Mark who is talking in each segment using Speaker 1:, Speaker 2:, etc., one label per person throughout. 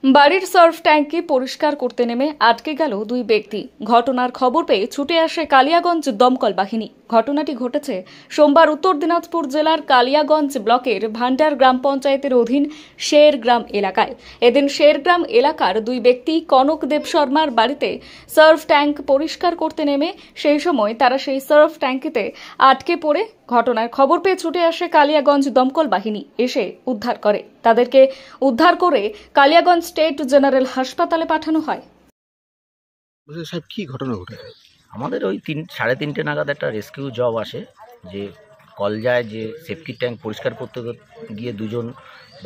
Speaker 1: বাড়ির সার্ফ ট্যাঙ্কি পরিষ্কার করতে নেমে আটকে গেল দুই ব্যক্তি। ঘটনার খবর পেয়ে ছুটে আসে কালিয়াগঞ্জ দমকল বাহিনী। ঘটনাটি ঘটেছে সোমবার উত্তর দিনাজপুর জেলার কালিয়াগঞ্জ ব্লকের ভান্ডার গ্রাম পঞ্চায়েতের অধীন শেরগ্রাম এলাকায়। এদিন শেরগ্রাম এলাকার দুই ব্যক্তি কনক দেব শর্মার বাড়িতে সার্ফ ট্যাঙ্ক পরিষ্কার করতে নেমে সেই সময় তারা সেই সার্ফ ট্যাঙ্কিতে আটকে পড়ে ঘটনার খবর পেয়ে ছুটে আসে কালিয়াগঞ্জ দমকল বাহিনী, এসে উদ্ধার করে। তাদেরকে উদ্ধার করে কালিয়াগঞ্জ স্টেট জেনারেল হাসপাতালে পাঠানো হয়।
Speaker 2: সাহেব কি ঘটনা ঘটেছে?
Speaker 3: আমাদের ওই 3:30 নাগাদ একটা রেস্কিউ জব আসে, যে কল যায় যে সেফটি ট্যাঙ্ক পরিষ্কার করতে গিয়ে দুজন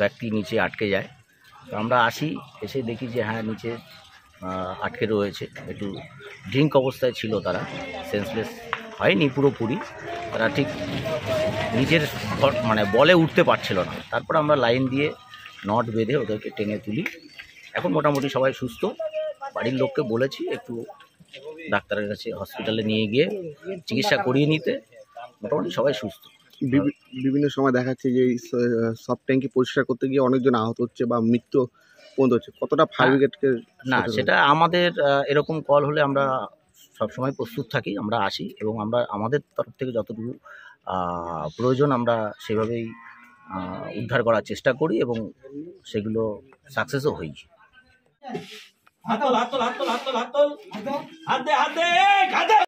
Speaker 3: ব্যক্তি নিচে আটকে যায়। তো আমরা আসি, এসে দেখি যে হ্যাঁ নিচে আটকে রয়েছে। একটু ড্রিঙ্ক অবস্থায় ছিল, তারা সেন্সলেস হয়নি পুরোপুরি, তারা ঠিক নিজের মানে বলে উঠতে পারছিল না। তারপর আমরা লাইন দিয়ে নট বেঁধে ওদেরকে টেনে তুলি। এখন মোটামুটি সবাই সুস্থ। বাড়ির লোককে বলেছি একটু ডাক্তারের কাছে হসপিটালে নিয়ে গিয়ে চিকিৎসা করিয়ে নিতে। মোটামুটি সবাই সুস্থ।
Speaker 2: বিভিন্ন সময় দেখাচ্ছে যে সব ট্যাঙ্কি পরিষ্কার করতে গিয়ে অনেকজন আহত হচ্ছে বা মৃত্যু পর্যন্ত হচ্ছে। কতটা ফায়ার ব্রিগেডকে?
Speaker 3: না, সেটা আমাদের এরকম কল হলে আমরা সবসময় প্রস্তুত থাকি, আমরা আসি এবং আমরা আমাদের তরফ থেকে যতটুকু প্রয়োজন আমরা সেভাবেই উদ্ধার করার চেষ্টা করি এবং সেগুলো সাকসেসও হই।